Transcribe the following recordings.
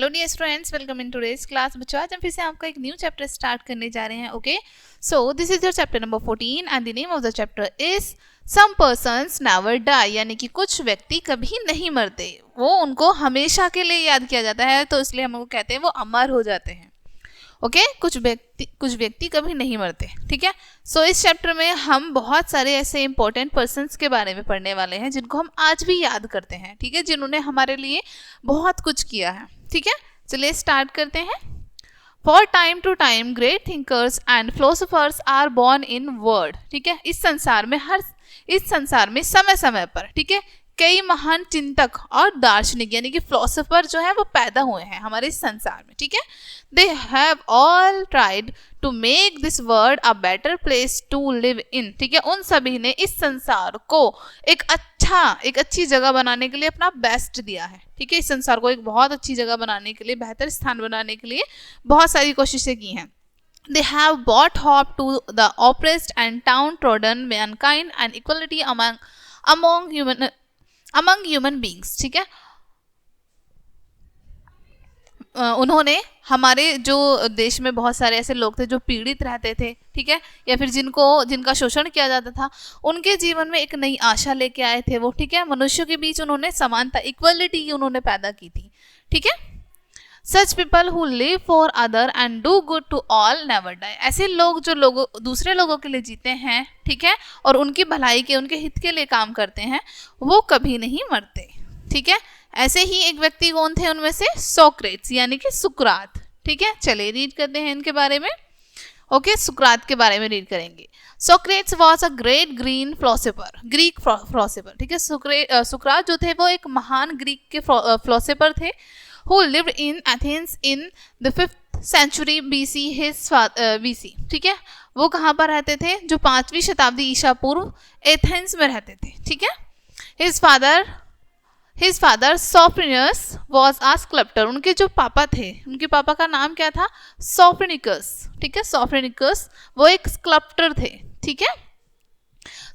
Hello dear students, welcome in today's class. बच्चों, आज हम फिर से आपका एक न्यू चैप्टर स्टार्ट करने जा रहे हैं। Okay, so this is your chapter number 14 and the name of the chapter is some persons never die, यानी कि कुछ व्यक्ति कभी नहीं मरते, वो उनको हमेशा के लिए याद किया जाता है, तो इसलिए हम उनको कहते हैं वो अमर हो जाते हैं। ओके, कुछ व्यक्ति कभी नहीं मरते। ठीक है, सो इस चैप्टर में हम बहुत सारे ऐसे इंपॉर्टेंट पर्सन्स के बारे में पढ़ने वाले हैं जिनको हम आज भी याद करते हैं। ठीक है, जिन्होंने हमारे लिए बहुत कुछ किया है। ठीक है, चलिए स्टार्ट करते हैं। For time to time great thinkers and philosophers are born in world. ठीक है, इस संसार में समय समय पर, ठीक है, कई महान चिंतक और दार्शनिक यानी कि फिलोसोफर जो है वो पैदा हुए हैं हमारे इस संसार में। ठीक है, they have all tried to make this world a better place to live in. ठीक है, उन सभी ने इस संसार को एक अच्छी जगह बनाने के लिए अपना बेस्ट दिया है। ठीक है, इस संसार को एक बहुत अच्छी जगह बनाने के लिए, बेहतर स्थान बनाने के लिए बहुत सारी कोशिशें की हैं। They have brought hope to the oppressed and downtrodden mankind and equality among human beings. ठीक है, उन्होंने हमारे जो देश में बहुत सारे ऐसे लोग थे जो पीड़ित रहते थे, ठीक है, या फिर जिनका शोषण किया जाता था, उनके जीवन में एक नई आशा लेके आए थे वो। ठीक है, मनुष्यों के बीच उन्होंने समानता, इक्वलिटी उन्होंने पैदा की थी। ठीक है, such people who live for other and do good to all never die. ऐसे लोग जो दूसरे लोगों के लिए जीते हैं, ठीक है, और उनकी भलाई के, उनके हित के लिए काम करते हैं, वो कभी नहीं मरते। ठीक है, ऐसे ही एक व्यक्ति कौन थे उनमें से? सोक्रेट्स यानी कि सुकरात। ठीक है, चलिए रीड करते हैं इनके बारे में। ओके, सुकरात के बारे में रीड करेंगे। Socrates was a great Greek philosopher. ठीक है, सुकरात जो थे वो एक महान ग्रीक के फिलोसोफर थे who lived in Athens in the 5th century BC. BC, ठीक है, वो कहाँ पर रहते थे? जो 5वीं शताब्दी ईसा पूर्व एथेंस में रहते थे। ठीक है, his father Sophronicus was a sculptor. उनके जो पापा थे, उनके पापा का नाम क्या था? सोफ्रोनिकस। ठीक है, सोफ्रोनिकस वो एक स्कल्प्टर थे। ठीक है,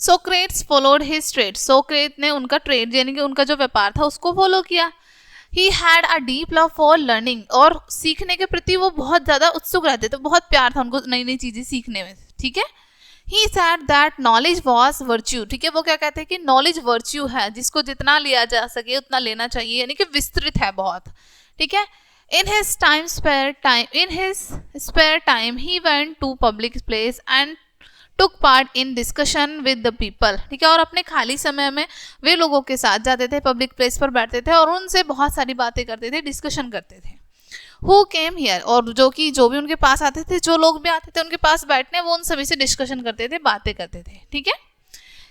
सोक्रेट्स फॉलोड हिज ट्रेड। सोक्रेट ने उनका ट्रेड यानी कि उनका जो व्यापार था उसको फॉलो किया। He had a deep love for learning, और सीखने के प्रति वो बहुत ज़्यादा उत्सुक रहते थे, बहुत प्यार था उनको नई नई चीज़ें सीखने में। ठीक है, He said that knowledge was virtue. ठीक है, वो क्या कहते हैं कि नॉलेज वर्च्यू है, जिसको जितना लिया जा सके उतना लेना चाहिए, यानी कि विस्तृत है बहुत। ठीक है, in his spare time he went to public place and took part in discussion with the people. ठीक है, और अपने खाली समय में वे लोगों के साथ जाते थे, पब्लिक प्लेस पर बैठते थे और उनसे बहुत सारी बातें करते थे, डिस्कशन करते थे। Who came here, और जो भी उनके पास आते थे, जो लोग भी आते थे उनके पास बैठने, वो उन सभी से डिस्कशन करते थे, बातें करते थे। ठीक है,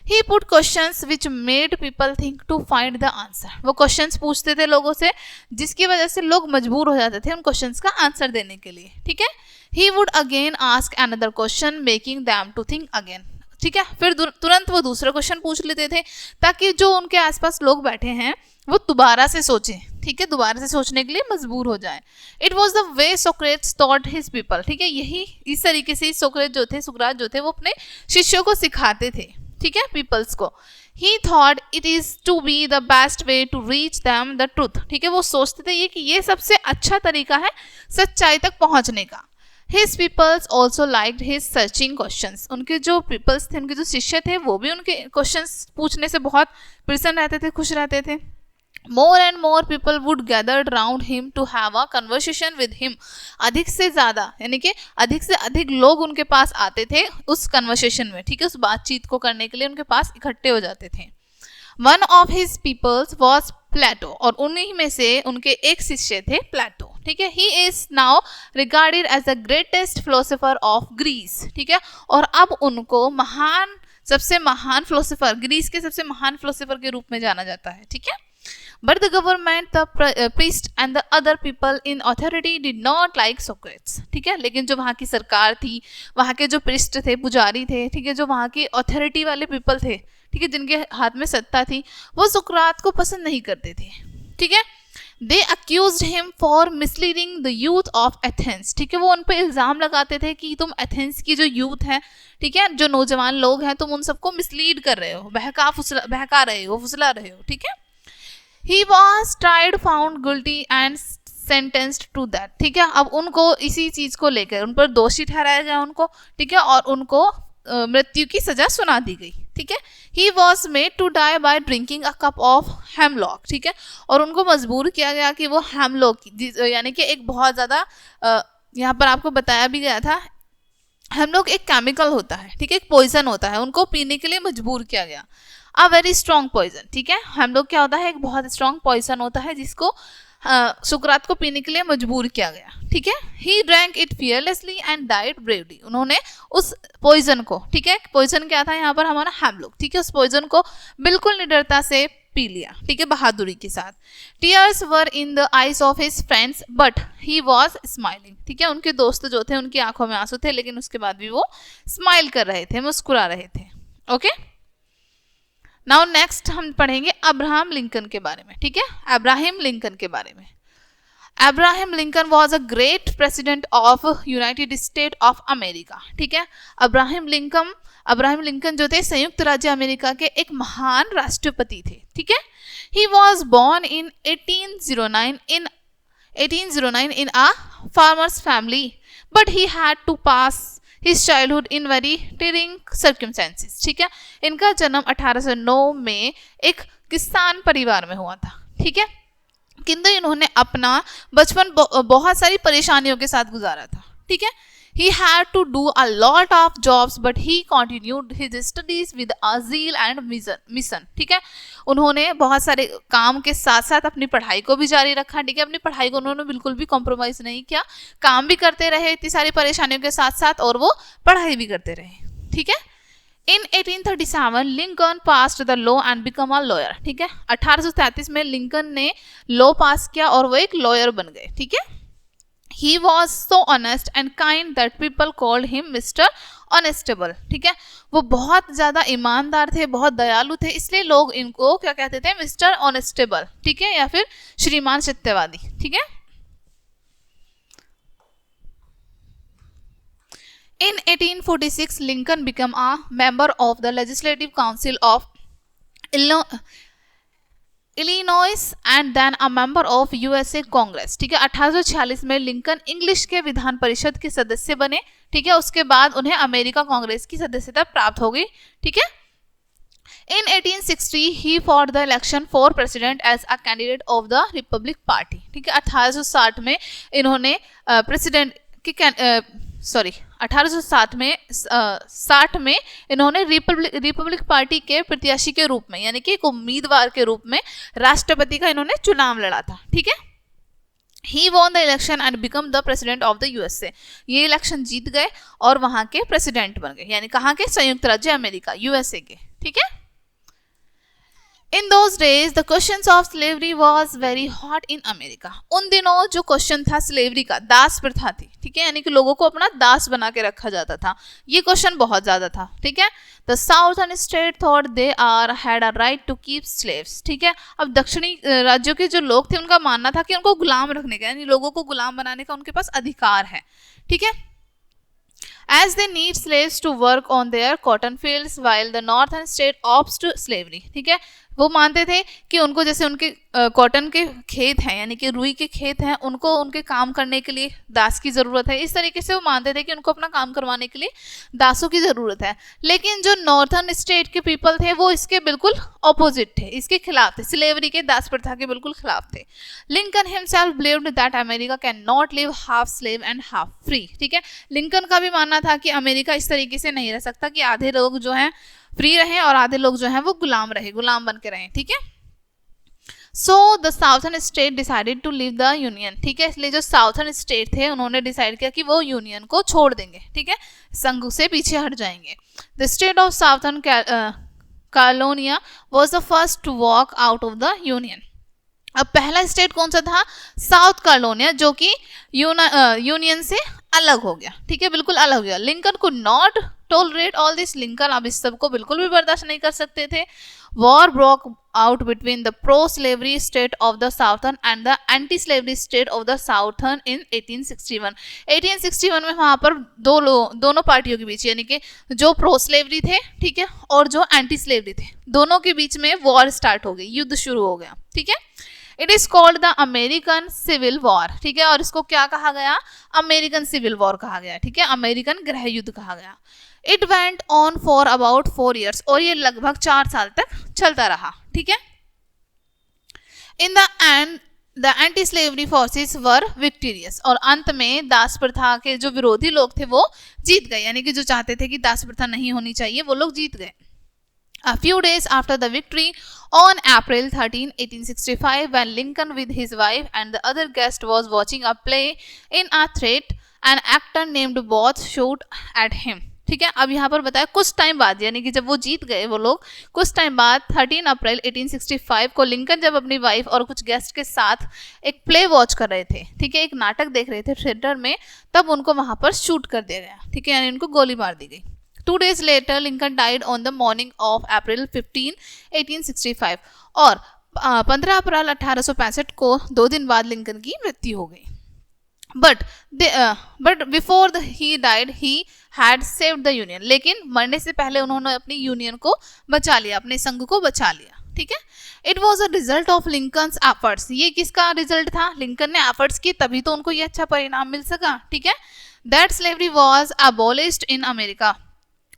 He put questions which made people think to find the answer. वो क्वेश्चंस पूछते थे लोगों से, जिसकी वजह से लोग मजबूर हो जाते थे उन क्वेश्चंस का आंसर देने के लिए। ठीक है, He would again ask another question, making them to think again. ठीक है, फिर तुरंत वो दूसरा क्वेश्चन पूछ लेते थे ताकि जो उनके आसपास लोग बैठे हैं वो दोबारा से सोचें। ठीक है, दोबारा से सोचने के लिए मजबूर हो जाए। It was the way Socrates taught his people. ठीक है, यही इस तरीके से सुकरात जो थे वो अपने शिष्यों को सिखाते थे। ठीक है, पीपल्स को। He thought it is to be the best way to reach them the truth. ठीक है, वो सोचते थे कि ये सबसे अच्छा तरीका है सच्चाई तक पहुंचने का। His peoples also liked his searching questions. उनके जो पीपल्स थे, उनके जो शिष्य थे, वो भी उनके क्वेश्चंस पूछने से बहुत प्रसन्न रहते थे, खुश रहते थे। More and more people would gather around him to have a conversation with him. अधिक से ज़्यादा यानी कि अधिक से अधिक लोग उनके पास आते थे उस कन्वर्सेशन में। ठीक है, उस बातचीत को करने के लिए उनके पास इकट्ठे हो जाते थे। One of his peoples was Plato, और उन्हीं में से उनके एक शिष्य थे प्लेटो। ठीक है, he is now regarded as the greatest philosopher of Greece. ठीक है, और अब उनको सबसे महान फिलोसोफर, ग्रीस के सबसे महान फिलोसोफर के रूप में जाना जाता है। ठीक है, but the government, the priest and the other people in authority did not like Socrates. ठीक है, लेकिन जो वहाँ की सरकार थी, वहाँ के जो प्रिस्ट थे, पुजारी थे, ठीक है, जो वहाँ की अथॉरिटी वाले पीपल थे, ठीक है, जिनके हाथ में सत्ता थी, वो सुकरात को पसंद नहीं करते थे। ठीक है, They accused him for misleading the youth of Athens. ठीक है, वो उन पर इल्ज़ाम लगाते थे कि तुम एथेंस की जो यूथ है, ठीक है, जो नौजवान लोग हैं, तुम उन सबको मिसलीड कर रहे हो, बहका रहे हो, फुसला रहे हो। ठीक है, He was tried, found guilty and sentenced to that, ठीक है। अब उनको इसी चीज को लेकर उन पर दोषी ठहराया गया उनको, ठीक है, और उनको मृत्यु की सजा सुना दी गई, ठीक है। He was made to die by drinking a cup of hemlock, ठीक है, और उनको मजबूर किया गया कि वो हेमलॉक यानी कि एक बहुत ज़्यादा यहाँ पर आपको बताया भी गया था, हेमलॉक एक केमिकल होता है, ठीक है, एक पॉइजन होता है, उनको पीने के लिए मजबूर किया गया। अ वेरी स्ट्रॉन्ग पॉइजन, ठीक है, हेमलॉक क्या होता है, एक बहुत स्ट्रॉन्ग पॉइजन होता है जिसको सुकरात को पीने के लिए मजबूर किया गया, ठीक है। He drank it fearlessly and died bravely, उन्होंने उस पॉइजन को, ठीक है, पॉइजन क्या था यहाँ पर हमारा हेमलॉक, ठीक है, उस पॉइजन को बिल्कुल निडरता से पी लिया, ठीक है, बहादुरी के साथ। Tears were in the eyes of his friends but he was smiling, ठीक है, उनके दोस्त जो थे उनकी आंखों में आंसू थे, लेकिन उसके बाद भी वो स्माइल कर रहे थे, मुस्कुरा रहे थे। ओके, नाउ नेक्स्ट हम पढ़ेंगे अब्राहम लिंकन के बारे में, ठीक है, अब्राहम लिंकन के बारे में। Abraham Lincoln was a great president of United state of America, ठीक है। अब्राहम लिंकन जो थे संयुक्त राज्य अमेरिका के एक महान राष्ट्रपति थे, ठीक है। He was born in 1809 in a farmer's family, but he had to pass his childhood in very trying circumstances, ठीक है। इनका जन्म 1809 में एक किसान परिवार में हुआ था, ठीक है, किंतु इन्होंने अपना बचपन बहुत सारी परेशानियों के साथ गुजारा था, ठीक है। He had to do a lot of jobs, but he continued his studies with a zeal and mission, ठीक है। उन्होंने बहुत सारे काम के साथ साथ अपनी पढ़ाई को भी जारी रखा, ठीक है, अपनी पढ़ाई को उन्होंने बिल्कुल भी कॉम्प्रोमाइज नहीं किया, काम भी करते रहे इतनी सारी परेशानियों के साथ साथ, और वो पढ़ाई भी करते रहे, ठीक है। In 1837 Lincoln passed the law and become a lawyer, ठीक है। 1833 में लिंकन ने लॉ पास किया और वो एक लॉयर बन गए, ठीक है। He was so honest and kind that people called him Mr. Honestable, ठीक है, वो बहुत ज़्यादा ईमानदार थे, बहुत दयालु थे, इसलिए लोग इनको क्या कहते थे, मिस्टर ऑनेस्टेबल, ठीक है, या फिर श्रीमान सत्यवादी, ठीक है। In 1846 Lincoln became a member of the Legislative Council of Illinois and then a member of USA Congress, ठीक है। 1846 में लिंकन इंग्लिश के विधान परिषद के सदस्य बने, ठीक है, उसके बाद उन्हें अमेरिका कांग्रेस की सदस्यता प्राप्त हो गई, ठीक है। In 1860 he fought the election for president as a candidate of the Republic Party, ठीक है। 1860 में इन्होंने प्रेसिडेंट की 1860 में इन्होंने रिपब्लिक पार्टी के प्रत्याशी के रूप में, यानी कि एक उम्मीदवार के रूप में राष्ट्रपति का इन्होंने चुनाव लड़ा था, ठीक है। He won the election and become the president of the USA, ये इलेक्शन जीत गए और वहां के प्रेसिडेंट बन गए, यानी कहाँ के, संयुक्त राज्य अमेरिका, यूएसए के, ठीक है। In those days the questions of slavery was very hot in America, उन दिनों जो क्वेश्चन था स्लेवरी का, दास प्रथा थी, ठीक है, यानी कि लोगों को अपना दास बना के रखा जाता था, ये क्वेश्चन बहुत ज्यादा था, ठीक है। The southern state thought they had a right to keep slaves, ठीक है। अब दक्षिणी राज्यों के जो लोग थे उनका मानना था कि उनको गुलाम रखने का, यानी लोगों को गुलाम बनाने का उनके पास अधिकार है, ठीक है। As they need slaves to work on their cotton fields while the northern state opts to slavery, ठीक है, वो मानते थे कि उनको जैसे उनके कॉटन के खेत हैं, यानी कि रुई के खेत हैं, उनको उनके काम करने के लिए दास की ज़रूरत है, इस तरीके से वो मानते थे कि उनको अपना काम करवाने के लिए दासों की ज़रूरत है। लेकिन जो नॉर्थर्न स्टेट के पीपल थे वो इसके बिल्कुल ऑपोजिट थे, इसके खिलाफ थे, स्लेवरी के, दास प्रथा के बिल्कुल खिलाफ थे। Lincoln himself believed that America can not live half slave and half free, ठीक है। लिंकन का भी मानना था कि अमेरिका इस तरीके से नहीं रह सकता कि आधे लोग जो हैं फ्री रहे और आधे लोग जो हैं वो गुलाम बन के रहे, ठीक है। So the southern state decided to leave the Union, ठीक है, इसलिए जो साउथर्न स्टेट थे उन्होंने डिसाइड किया कि वो यूनियन को छोड़ देंगे, ठीक है, संघ से पीछे हट जाएंगे। The state of southern Carolina was the first to walk out of the union. अब पहला स्टेट कौन सा था, साउथ कैलोनिया, जो कि यूनियन से अलग हो गया, ठीक है, बिल्कुल अलग हो गया। लिंकन को not tolerate all this, Lincoln अब इस सब को बिल्कुल भी बर्दाश्त नहीं कर सकते थे। War broke out between the pro slavery state of the southern and the anti slavery state of the southern in 1861 में वहां पर दोनों पार्टियों के बीच, यानी कि जो प्रो स्लेवरी थे, ठीक है, और जो एंटी स्लेवरी थे, दोनों के बीच में वॉर स्टार्ट हो गई, युद्ध शुरू हो गया, ठीक है। It is called the American Civil War, ठीक है, और इसको क्या कहा गया, अमेरिकन सिविल वॉर कहा गया, ठीक है, अमेरिकन गृह युद्ध कहा गया। It went on for about 4 years, और ये लगभग 4 साल तक चलता रहा, ठीक है। In the end the anti slavery forces were victorious, और अंत में दास प्रथा के जो विरोधी लोग थे वो जीत गए, यानी कि जो चाहते थे कि दास प्रथा नहीं होनी चाहिए वो लोग जीत गए। A few days after the victory, on April 13, 1865, when Lincoln with his wife and the other guest was watching a play in a theater, an actor named Booth shot at him, ठीक है। अब यहाँ पर बताया कुछ time बाद, यानी कि जब वो जीत गए वो लोग, कुछ टाइम बाद 13 अप्रैल 1865 को लिंकन जब अपनी वाइफ और कुछ गेस्ट के साथ एक प्ले वॉच कर रहे थे, ठीक है, एक नाटक देख रहे थे थिएटर में, तब उनको वहां पर शूट कर दिया गया, ठीक है, यानी उनको गोली मार दी गई। 2 days later, Lincoln died on the morning of April 15, 1865, और 15 अप्रैल 1865 को 2 दिन बाद लिंकन की मृत्यु हो गई। But before he died he had saved the union, लेकिन मरने से पहले उन्होंने अपनी यूनियन को बचा लिया, अपने संघ को बचा लिया, ठीक है। It was a result of Lincoln's efforts, ये किसका रिजल्ट था, लिंकन ने एफर्ट्स किए तभी तो उनको ये अच्छा परिणाम मिल सका, ठीक है। That slavery was abolished in America,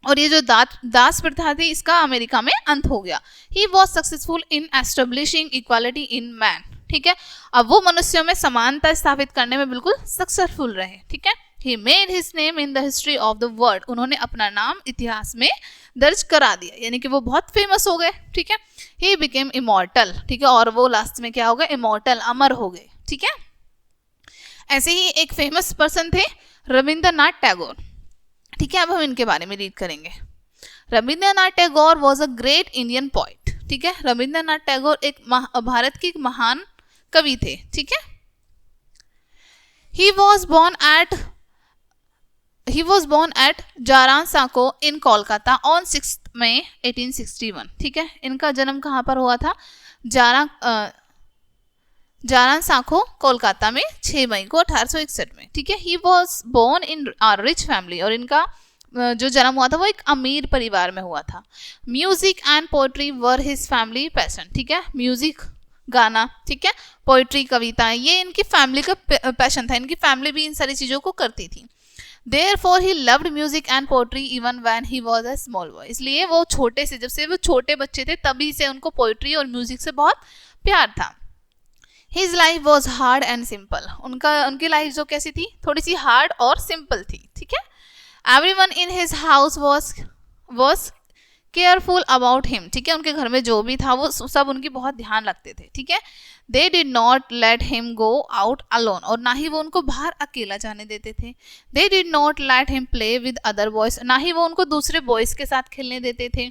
और ये जो दास प्रथा थी इसका अमेरिका में अंत हो गया। He was successful in establishing equality in man, ठीक है, अब वो मनुष्यों में समानता स्थापित करने में बिल्कुल सक्सेसफुल रहे, ठीक है। He made his name in the history of the world, उन्होंने अपना नाम इतिहास में दर्ज करा दिया, यानी कि वो बहुत फेमस हो गए, ठीक है। ही बिकेम इमॉर्टल, ठीक है, और वो लास्ट में क्या हो गए, इमॉर्टल, अमर हो गए, ठीक है। ऐसे ही एक फेमस पर्सन थे रविंद्रनाथ टैगोर, ठीक है, अब हम इनके बारे में रीड करेंगे। Rabindranath Tagore was a great Indian poet, ठीक है, रविंद्रनाथ टैगोर एक भारत की महान कवि थे, ठीक है। He was born at Jorasanko in Kolkata on 6 May 1861, ठीक है, इनका जन्म कहाँ पर हुआ था, जारांसाको कोलकाता में 6 मई को 1861 में, ठीक है। He was born in a rich family, और इनका जो जन्म हुआ था वो एक अमीर परिवार में हुआ था। Music and poetry were his family passion, ठीक है, म्यूजिक गाना, ठीक है, पोएट्री कविताएं, ये इनकी फैमिली का पैशन था, इनकी फैमिली भी इन सारी चीज़ों को करती थी। Therefore he loved music and poetry even when he was a small boy, इसलिए वो छोटे से, जब से वो छोटे बच्चे थे तभी से उनको पोएट्री और म्यूजिक से बहुत प्यार था। His life was hard and simple, उनकी लाइफ जो कैसी थी, थोड़ी सी हार्ड और सिंपल थी, ठीक है। Everyone in his house was careful about him, ठीक है, उनके घर में जो भी था वो सब उनकी बहुत ध्यान रखते थे, ठीक है। They did not let him go out alone, और ना ही वो उनको बाहर अकेला जाने देते थे। They did not let him play with other boys, ना ही वो उनको दूसरे बॉयज के साथ खेलने देते थे।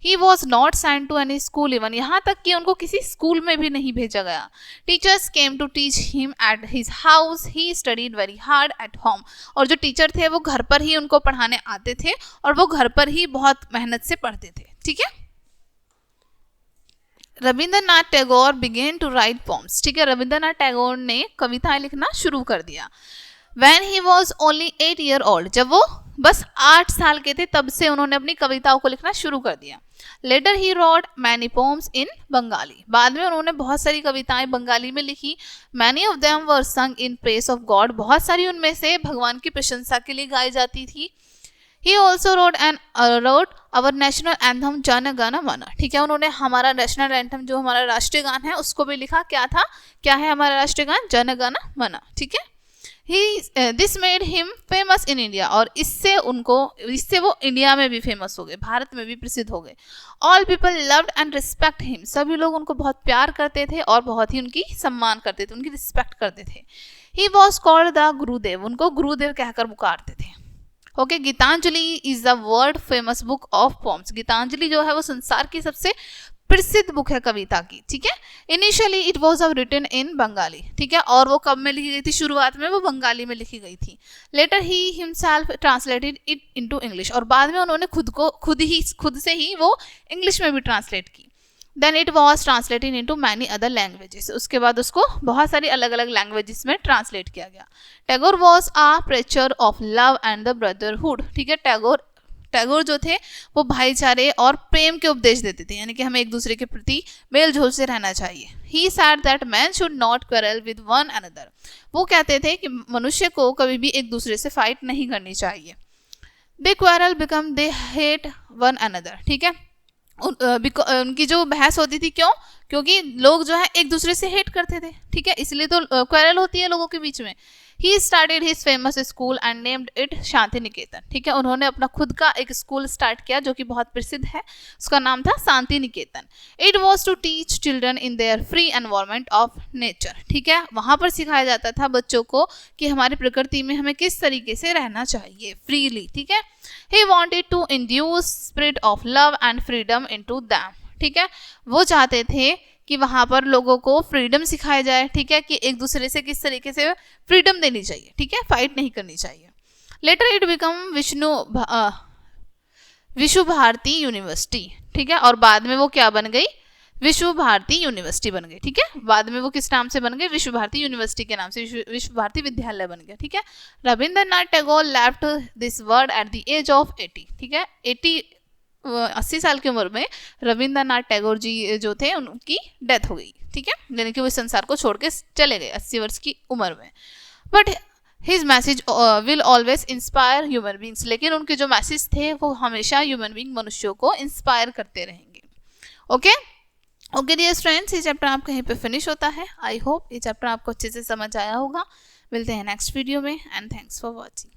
He was not sent to any school even, यहाँ तक कि उनको किसी स्कूल में भी नहीं भेजा गया। Teachers came to teach him at his house, he studied very hard at home, और जो टीचर थे वो घर पर ही उनको पढ़ाने आते थे और वो घर पर ही बहुत मेहनत से पढ़ते थे, ठीक है। Rabindranath Tagore began to write poems, ठीक है, रविंद्रनाथ टैगोर ने कविताएं लिखना शुरू कर दिया। When he was only 8 years old, जब वो बस 8 साल के थे तब से उन्होंने अपनी कविताओं को लिखना शुरू कर दिया। Later he wrote many poems in Bengali, बाद में उन्होंने बहुत सारी कविताएं बंगाली में लिखी। Many of them were sung in praise of God, बहुत सारी उनमें से भगवान की प्रशंसा के लिए गाई जाती थी। He also wrote our national anthem Jana Gana मन, ठीक है, उन्होंने हमारा नेशनल एंथम जो हमारा राष्ट्रीय गान है उसको भी लिखा। क्या है हमारा राष्ट्रीय गान, जन गण मन, ठीक है। This made him famous in India, और इससे वो इंडिया में भी फेमस हो गए, भारत में भी प्रसिद्ध हो गए। All people loved and respect him, सभी लोग उनको बहुत प्यार करते थे और बहुत ही उनकी सम्मान करते थे, उनकी रिस्पेक्ट करते थे। ही वॉज कॉल्ड द गुरुदेव, उनको गुरुदेव कहकर पुकारते थे। Okay, Gitanjali is the world famous book of poems, Gitanjali जो है वो संसार की सबसे प्रसिद्ध बुक है कविता की, ठीक है। Initially it was written in Bengali, ठीक है, और वो कब में लिखी गई थी, शुरुआत में वो बंगाली में लिखी गई थी। Later he himself translated it into English, और बाद में उन्होंने खुद से ही वो इंग्लिश में भी ट्रांसलेट की। Then it was translated into many other languages, उसके बाद उसको बहुत सारी अलग अलग लैंग्वेजेस में ट्रांसलेट किया गया। Tagore was a preacher of love and the brotherhood, ठीक है, टैगोर टैगोर जो थे वो भाईचारे और प्रेम के उपदेश देते थे, यानी कि हमें एक दूसरे के प्रति मेल जोल से रहना चाहिए. He said that man should not quarrel with one another. वो कहते थे कि मनुष्य को कभी भी एक दूसरे से फाइट नहीं करनी चाहिए. They quarrel become they hate one another. ठीक है, उनकी जो बहस होती थी, क्यों? क्योंकि लोग जो है एक दूसरे से हेट करते थे. ठीक है, इसलिए तो क्वेरल होती है लोगों के बीच में. He started his famous school and named it Shantiniketan. ठीक है, उन्होंने अपना खुद का एक स्कूल स्टार्ट किया जो कि बहुत प्रसिद्ध है, उसका नाम था Shantiniketan. It was to teach children in their free environment of nature. ठीक है, वहाँ पर सिखाया जाता था बच्चों को कि हमारी प्रकृति में हमें किस तरीके से रहना चाहिए फ्रीली. ठीक है, he wanted to induce spirit of love and freedom into them. ठीक है, वो चाहते थे कि वहां पर लोगों को फ्रीडम सिखाया जाए. ठीक है, कि एक दूसरे से किस तरीके से फ्रीडम देनी चाहिए. ठीक है, फाइट नहीं करनी चाहिए. लेटर इट बिकम विश्व भारती यूनिवर्सिटी. ठीक है, और बाद में वो क्या बन गई? विश्व भारती यूनिवर्सिटी बन गई. ठीक है, बाद में वो किस नाम से बन गई? विश्व भारती यूनिवर्सिटी के नाम से विश्व भारती विद्यालय बन गया. ठीक है, Rabindranath Tagore left this world at the age of 80. ठीक है, 80 साल की उम्र में रविंद्रनाथ टैगोर जी जो थे उनकी डेथ हो गई. ठीक है, यानी कि वो संसार को छोड़ के चले गए 80 वर्ष की उम्र में. But his message will always inspire human beings. लेकिन उनके जो मैसेज थे वो हमेशा ह्यूमन बींग मनुष्यों को इंस्पायर करते रहेंगे. ओके डियर फ्रेंड्स, ये चैप्टर आप कहीं पे फिनिश होता है. आई होप ये चैप्टर आपको अच्छे से समझ आया होगा. मिलते हैं नेक्स्ट वीडियो में एंड थैंक्स फॉर वॉचिंग.